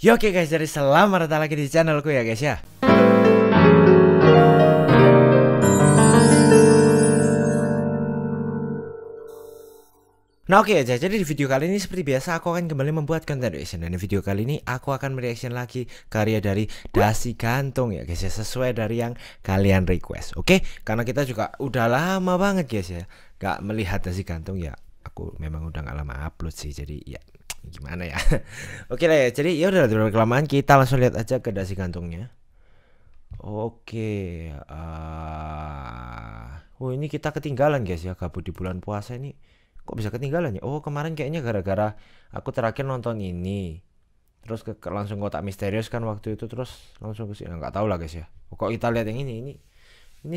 Yo, oke guys, jadi selamat datang lagi di channelku ya guys ya. Nah oke aja, jadi di video kali ini seperti biasa aku akan kembali membuat content reaction. Dan di video kali ini aku akan mereaction lagi karya dari Dasi Gantung ya guys ya, sesuai dari yang kalian request. Oke, karena kita juga udah lama banget guys ya gak melihat Dasi Gantung ya. Aku memang udah gak lama upload sih, jadi ya gimana ya. Oke lah ya, jadi ya udah terlalu kelamaan, kita langsung lihat aja ke Dasi Gantungnya. Oke, oh ini kita ketinggalan guys ya, gabut di bulan puasa ini. Kok bisa ketinggalan ya? Oh kemarin kayaknya gara-gara aku terakhir nonton ini, terus langsung kotak misterius kan waktu itu, terus langsung ke sini. Nggak tahu lah guys ya. Kok kita lihat yang ini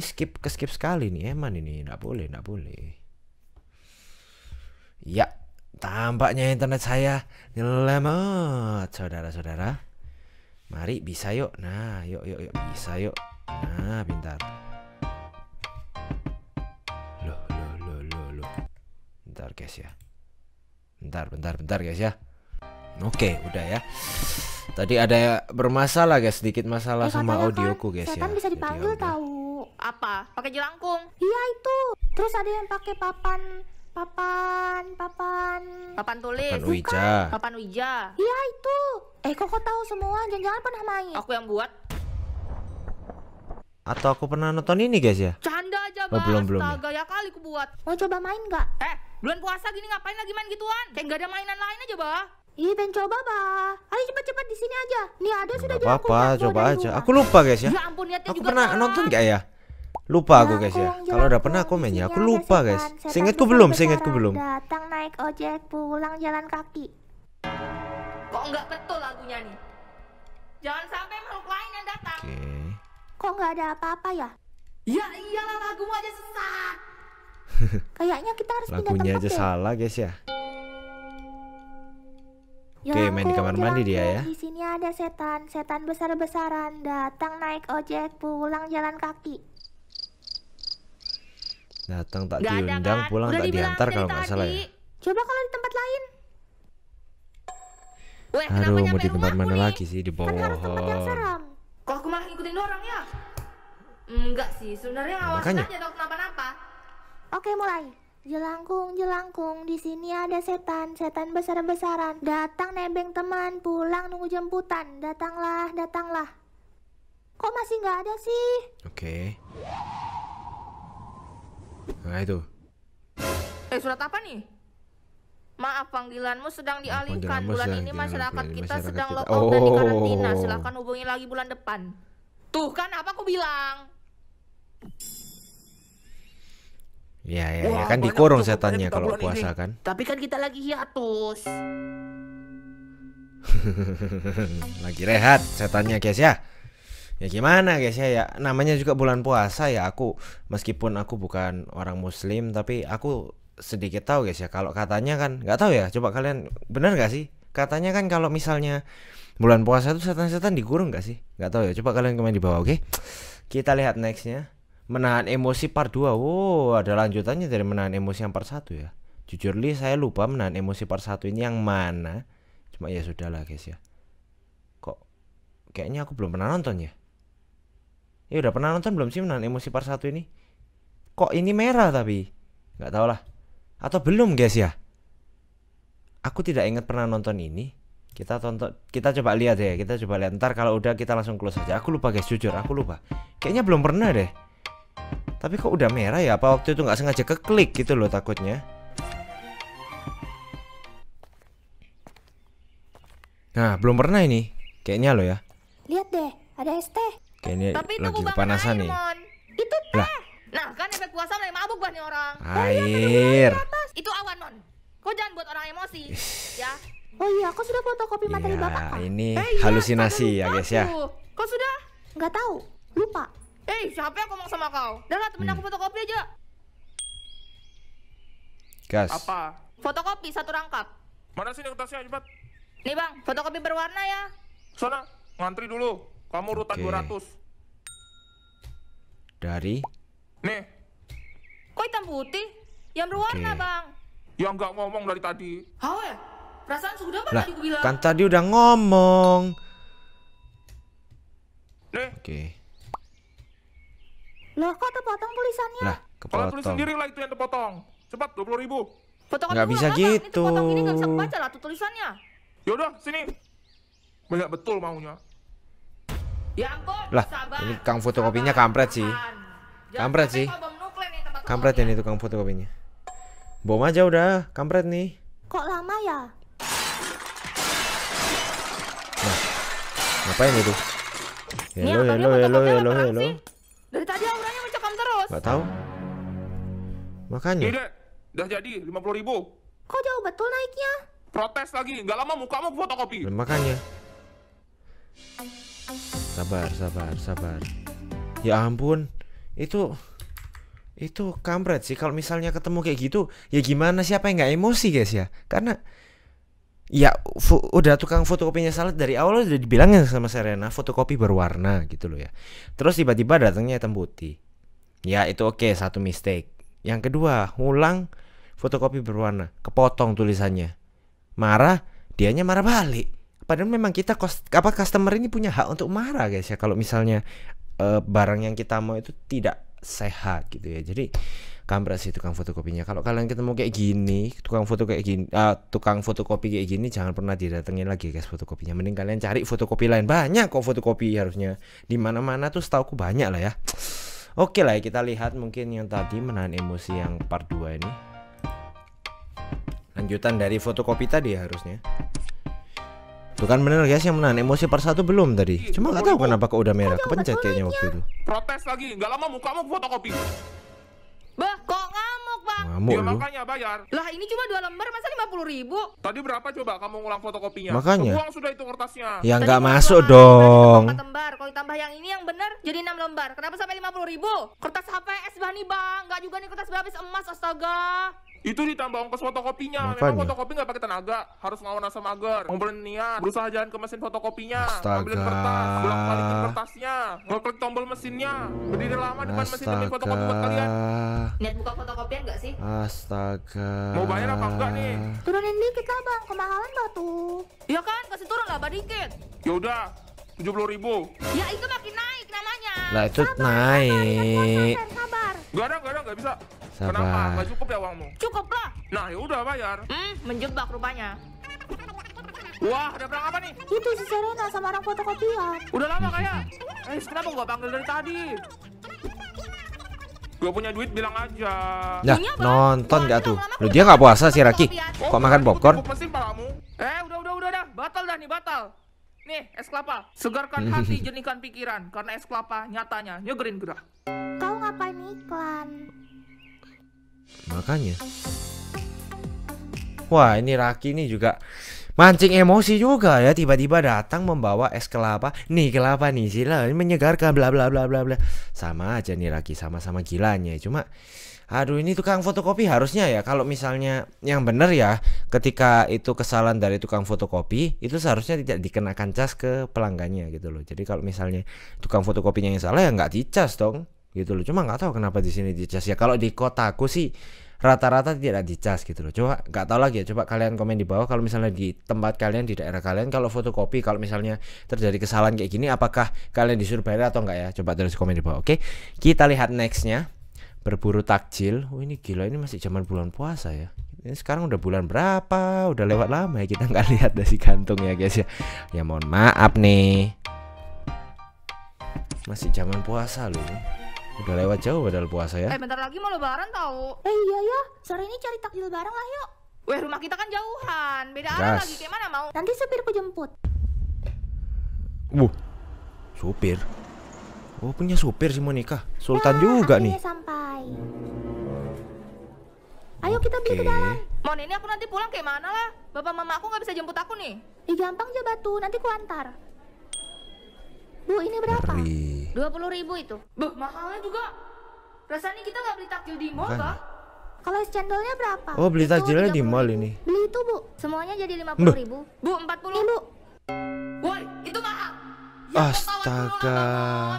skip sekali nih, eman ini nggak boleh. Ya, tampaknya internet saya lemot, saudara-saudara. Mari bisa yuk. Nah, yuk bisa yuk. Nah, pintar. Loh. Bentar guys ya. Bentar guys ya. Oke, udah ya. Tadi ada bermasalah guys, sedikit masalah sama audioku guys ya. Setan bisa dipanggil tahu. Apa? Pakai jelangkung? Iya itu. Terus ada yang pakai papan tulis. Papan Ouija. Iya itu. Kok tahu semua? Jangan-jangan pernah main. Aku yang buat. Atau aku pernah nonton ini guys ya? Canda aja Belum astaga ya kali aku buat. Mau coba main nggak? Bulan puasa gini ngapain lagi main gituan? Kayak nggak ada mainan lain aja bah. Ih, pengen coba bah. Ayo cepet di sini aja. Nih ada sudah jelangkung. Apa-apa, coba aja. Aku lupa guys ya. Ya ampun, aku pernah nonton gak ya? Lupa aku guys ya. Kalau udah pernah aku main ya, aku lupa guys. Seingatku belum. Datang naik ojek, pulang jalan kaki. Kok nggak betul lagunya nih? Jangan sampai makhluk lain yang datang. Kok nggak ada apa-apa ya? Ya iyalah, lagumu aja sesat. Kayaknya kita harus pindah tempat. Lagunya aja salah guys ya. Oke, main di kamar mandi dia ya. Di sini ada setan besar-besaran, datang naik ojek, pulang jalan kaki. Datang tak diundang, pulang tak diantar kalau nggak salah ya. Coba kalau di tempat lain. Aduh, mau di tempat mana lagi sih? Di bawah. Kan harus tempat yang seram. Kok aku malah ngikutin orang ya? Enggak sih, sebenarnya awasin aja takut kenapa-napa. Oke, mulai. Jelangkung, di sini ada setan besar-besaran, datang nebeng teman, pulang nunggu jemputan, datanglah. Kok masih nggak ada sih? Oke. Nah itu. Surat apa nih? Maaf, panggilanmu sedang dialihkan. Bulan ini masyarakat kita sedang lockdown dan dikarantina. Silahkan hubungi lagi bulan depan. Tuh kan apa aku bilang? Ya kan dikurung setannya kalau puasa kan. Tapi kan kita lagi hiatus. Lagi rehat setannya guys ya. Ya gimana guys ya, namanya juga bulan puasa ya. Aku meskipun aku bukan orang muslim, tapi aku sedikit tahu guys ya. Kalau katanya kan, nggak tahu ya, coba kalian benar nggak sih? Katanya kan kalau misalnya bulan puasa itu setan-setan dikurung nggak sih? Nggak tahu ya, coba kalian komen di bawah. Oke, kita lihat nextnya. Menahan emosi part 2. Wow, ada lanjutannya dari menahan emosi yang part 1 ya. Jujur li saya lupa menahan emosi part 1 ini yang mana. Cuma ya sudahlah guys ya. Kok kayaknya aku belum pernah nonton ya. Ya udah pernah nonton belum sih menahan emosi part 1 ini? Kok ini merah tapi nggak tahu lah. Atau belum guys ya. Aku tidak ingat pernah nonton ini. Kita coba lihat ya. Kita coba lihat. Ntar kalau udah kita langsung close aja. Aku lupa guys, jujur aku lupa. Kayaknya belum pernah deh. Tapi kok udah merah ya? Apa waktu itu nggak sengaja keklik gitu loh takutnya. Nah belum pernah ini. Kayaknya loh ya. Lihat deh, ada es teh. Kayaknya lagi kepanasan nih. Itu teh. Lah. Nah kan efek puasa mulai mabuk bah nih orang. Air. Itu awan non. Kau jangan buat orang emosi ya. Oh iya, aku sudah fotokopi materi bapak. Ini halusinasi ya guys ya. Kau sudah? Nggak tahu, lupa. Siapa yang ngomong sama kau? Dah lah, temen aku fotokopi aja. Gas. Apa? Fotokopi satu rangkap. Mana sih kertasnya cepat? Nih bang, fotokopi berwarna ya. Sana, ngantri dulu. Kamu urutan 200. Dari? Nih. Kok hitam putih? Yang berwarna bang. Yang nggak ngomong dari tadi. Hawe? Perasaan sudah apa Lah, tadi gue bilang? kan tadi udah ngomong. Nih, Oke. Loh, kok terpotong tulisannya? Lah, kalian tulis kepotong. sendiri lah itu yang terpotong. Cepat, 20.000. Fotokopi Nggak gua bisa apa? gitu. Ini potong ini nggak bisa kebaca lah tuh tulisannya. Yaudah, sini. Banyak betul maunya. Ya ampun, Lah, sabar. ini tukang fotokopinya Sabar, kampret sih. tahan. Jangan Kampret sampai sih. kau bom nuklir nih tempat Kampret fotokopi. ini tukang fotokopinya. Bom aja udah, kampret nih. Kok lama ya? Ngapain itu? Ini Hello, abangnya hello, hello, fotokopinya hello, apa hello. sih? Dari tadi auranya mencekam terus. Gak tahu. Makanya. Nih, Dek. Udah jadi, 50.000. Kok jauh betul naiknya? Protes lagi, nggak lama mukamu fotokopi. Makanya. Sabar, sabar, sabar. Ya ampun. Itu kampret sih kalau misalnya ketemu kayak gitu. Ya gimana, siapa yang nggak emosi guys ya? Karena ya udah tukang fotokopinya salah dari awal udah dibilangin sama Serena fotokopi berwarna gitu loh ya. Terus tiba-tiba datangnya hitam putih. Ya itu oke, satu mistake. Yang kedua, ulang fotokopi berwarna, kepotong tulisannya. Marah, dianya marah balik. Padahal memang kita customer ini punya hak untuk marah guys ya. Kalau misalnya barang yang kita mau itu tidak sehat gitu ya. Jadi kampret sih tukang fotokopinya. Kalau kalian ketemu kayak gini, tukang fotokopi kayak gini, jangan pernah didatengin lagi guys fotokopinya. Mending kalian cari fotokopi lain. Banyak kok fotokopi harusnya. Di mana-mana tuh setauku banyak lah ya. Oke lah ya, kita lihat mungkin yang tadi menahan emosi yang part 2 ini. Lanjutan dari fotokopi tadi ya harusnya. Tuh kan bener guys, yang menahan emosi part 1 belum tadi. Cuma gak tahu kenapa kok udah merah. Kepencet kayaknya waktu itu. Protes lagi, nggak lama mukamu fotokopi. Bah, kok ngamuk bang? Ngamuk Ya lu. makanya bayar. Lah ini cuma 2 lembar masa 50.000? Tadi berapa coba kamu ngulang fotokopinya? Makanya. Kebuang sudah itu kertasnya. Ya Tadi nggak cuma masuk 2 dong. 4 lembar. Kalau ditambah yang ini yang benar jadi 6 lembar. Kenapa sampai 50.000? Kertas HPS bah nih bang. Nggak juga nih kertas berlapis emas, astaga. Itu ditambah ongkos fotokopinya. Makanya. Memang fotokopi nggak pakai tenaga, harus ngelawan asam mager. Ngumpulin niat, berusaha jalan ke mesin fotokopinya, Astaga. ambilin kertas, bolak-balikin kertasnya, ngeklik tombol mesinnya, berdiri lama depan mesin demi fotokopi buat kalian. Niat buka fotokopian nggak sih? Astaga. Mau bayar apa enggak nih? Turunin dikit lah bang, kemahalan batu. Ya kan, kasih turun lah bah dikit. Ya udah, 70.000. Ya itu makin naik namanya. Lah itu naik. Sabar. Nggak bisa. Sabar. Kenapa? Nggak cukup ya uangmu? Cukup lah. Nah, ya udah bayar. Menjebak rupanya. Wah, ada perang apa nih? Itu si Serena sama orang fotokopian. Udah lama kayak. Kenapa gua panggil dari tadi? Gua punya duit bilang aja. Nah, Punya, Bang. nonton Gua gak aja tuh? lama-lama Lu udah dia gak puasa pakai sih Raki? fotokopian. Kok makan popcorn? Ikut mesin palamu. Udah. Batal dah nih, batal. Nih, es kelapa. Segarkan hati, jernihkan pikiran. Karena es kelapa nyatanya nyegerin gerah. Kau ngapain iklan? Makanya. Wah, ini Raki ini juga mancing emosi juga ya, tiba-tiba datang membawa es kelapa. Nih kelapa nih sila, ini menyegarkan bla bla bla bla bla. Sama aja nih Raki, sama-sama gilanya. Cuma aduh, ini tukang fotokopi harusnya ya, kalau misalnya yang bener ya, ketika itu kesalahan dari tukang fotokopi, itu seharusnya tidak dikenakan cas ke pelanggannya gitu loh. Jadi kalau misalnya tukang fotokopinya yang salah ya nggak dicas dong gitu loh. Cuma nggak tahu kenapa di sini dicas ya. Kalau di kotaku sih rata-rata tidak dicas gitu loh. Coba nggak tahu lagi ya, coba kalian komen di bawah kalau misalnya di tempat kalian, di daerah kalian, kalau fotokopi kalau misalnya terjadi kesalahan kayak gini, apakah kalian disuruh bayar atau enggak ya? Coba tulis komen di bawah. Oke, kita lihat nextnya. Berburu takjil. Oh ini gila, ini masih zaman bulan puasa ya. Ini sekarang udah bulan berapa? Udah lewat lama ya, kita nggak lihat dari kantung ya guys ya. Ya mohon maaf nih, masih zaman puasa loh ini. Udah lewat jauh padahal puasa ya. Bentar lagi mau lebaran tahu. Iya ya, sore ini cari takjil bareng lah yuk. Weh, rumah kita kan jauhan. Beda Gas. arah lagi, kayak mana mau? Nanti supirku jemput. Supir. Oh punya supir si Monica. Sultan juga nih. Akhirnya sampai. Ayo kita beli ke dalam. Mon, ini aku nanti pulang kayak mana lah? Bapak mama aku nggak bisa jemput aku nih. Ih gampang aja batu, nanti ku antar. Bu ini berapa? Ngeri. 20.000 itu. Beuh, mahalnya juga. Rasanya kita nggak beli takjil di mall Makanya. kah? Kalau es cendolnya berapa? Oh beli Itu takjilnya di 30.000. mall ini. Beli itu bu. Semuanya jadi 50.000. Bu, 40. Nih bu. Woi, itu mahal. Astaga.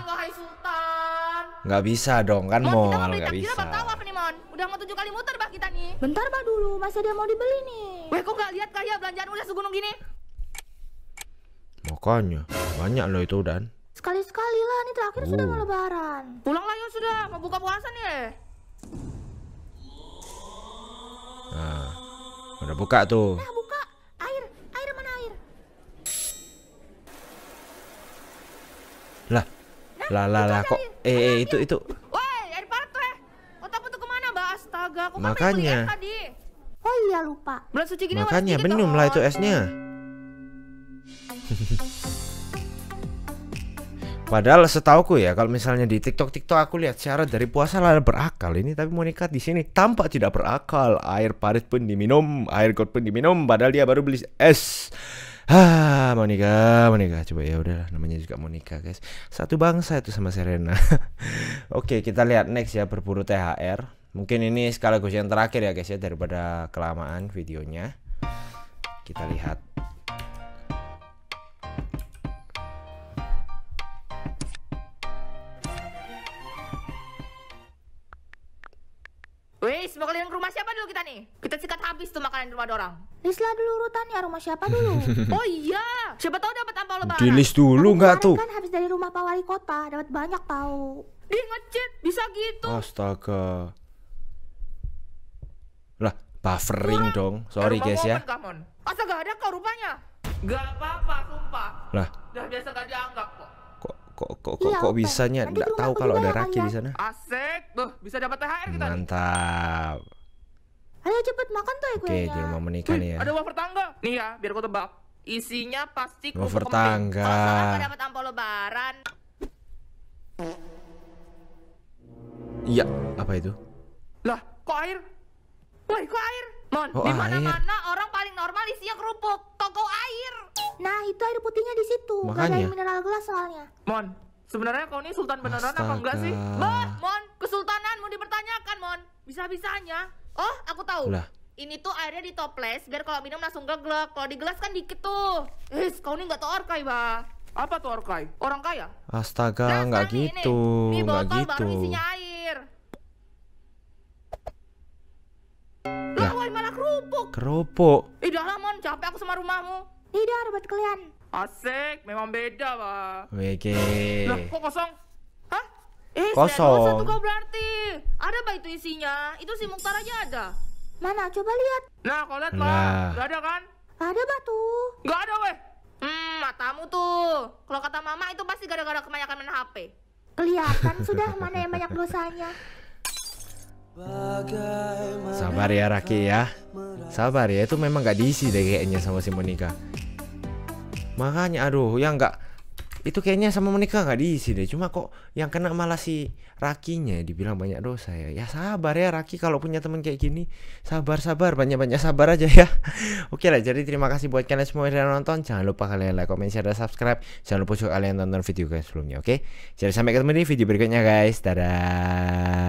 Wahai Sultan. Nggak bisa dong kan Mon, kita mau mall, beli nggak takjil bisa. apa tahu apa nih Mon? Udah mau 7 kali muter bah kita nih. Bentar bah dulu, masih ada yang mau dibeli nih. Weh, kok nggak lihat kayak belanjaan udah segunung gini? Makanya banyak loh itu Dan. Sekali-sekali lah, ini terakhir sudah mau lebaran. Pulanglah ya sudah, mau buka puasa nih. Nah, udah buka tuh. Nah, buka. Air mana air? Lah kok itu. Woi, air panas tuh otakmu tuh kemana, Mbak? Astaga, aku kan Makanya. beli tadi. Oh iya lupa. Bulan suci gini Makanya belum lah itu esnya. Padahal setauku ya, kalau misalnya di TikTok aku lihat syarat dari puasa lah berakal ini, tapi Monica di sini tampak tidak berakal. Air parit pun diminum, air got pun diminum, padahal dia baru beli es. Monica, coba ya udahlah, namanya juga Monica guys. Satu bangsa itu sama Serena. Oke, kita lihat next ya, berburu THR. Mungkin ini sekaligus yang terakhir ya guys ya, daripada kelamaan videonya. Kita lihat. Wis, mau kalian ke rumah siapa dulu kita nih? Kita sikat habis tuh makanan di rumah orang. List lah dulu urutannya, rumah siapa dulu? Oh iya, siapa tahu dapat ampau lebaran. Di list dulu nggak tuh? Kan habis dari rumah Pak Wali Kota, dapat banyak tahu. Dia ngechat, bisa gitu. Astaga. Lah, buffering dong. Sorry guys ya. Masa gak ada kau rupanya? Gak apa-apa, sumpah. Lah, Udah biasa gak dianggap kok. kok bisanya nggak tahu kalau ada Raki di sana. Asik, tuh bisa dapat THR kita nih. Mantap. Ayo cepet makan tuh ya Oke, kuenya. dia mau menikah nih ya. Ada wafer tangga. Nih ya, biar kau tebak. Isinya pasti Wafer kerupuk tangga. kemping. Kalau salah dapat ampau lebaran. Iya, apa itu? Lah, kok air? Woi, kok air? Mon, Oh, di mana-mana orang paling normal isinya kerupuk. Toko air. Nah itu air putihnya di situ. Gak ada Makanya. air mineral gelas soalnya. Mon, sebenarnya kau ini sultan beneran apa enggak sih? Astaga. Bah, Mon, kesultananmu dipertanyakan, Mon. Bisa-bisanya. Oh, aku tahu. Lah. Ini tuh airnya di toples biar kalau minum langsung geglek. Kalau di gelas kan dikit tuh. Kau ini nggak tahu orkai, bah. Apa tuh orkai? Orang kaya? Astaga, nggak sekarang nih, gitu, Ini nggak botol gitu. baru isinya air. Ya. Lah, woi, malah kerupuk. Kerupuk. Dah lah, Mon, capek aku sama rumahmu. Nih dah dapat kalian. Asik, memang beda, bah. WG. Lah, kok kosong? Hah? Kosong. Satu kau berarti. Ada bah itu isinya. Itu si Mukhtar aja ada. Mana coba lihat. Nah, kau lihat, Lah. bah. Gak ada kan? Ada batu. Gak ada, weh. Matamu tuh. Kalau kata mama itu pasti gara-gara kebanyakan main HP. Kelihatan sudah mana yang banyak dosanya. Sabar ya Raki ya. Sabar ya, itu memang nggak diisi deh kayaknya sama si Monica. Makanya aduh, yang nggak itu kayaknya sama Monica nggak diisi deh. Cuma kok yang kena malah si Rakinya, dibilang banyak dosa ya. Ya sabar ya Raki, kalau punya teman kayak gini. Sabar, banyak-banyak sabar aja ya. Oke lah, jadi terima kasih buat kalian semua yang udah nonton. Jangan lupa kalian like, comment, share, dan subscribe. Jangan lupa juga kalian tonton video guys sebelumnya, oke? Jadi sampai ketemu di video berikutnya guys. Dadah.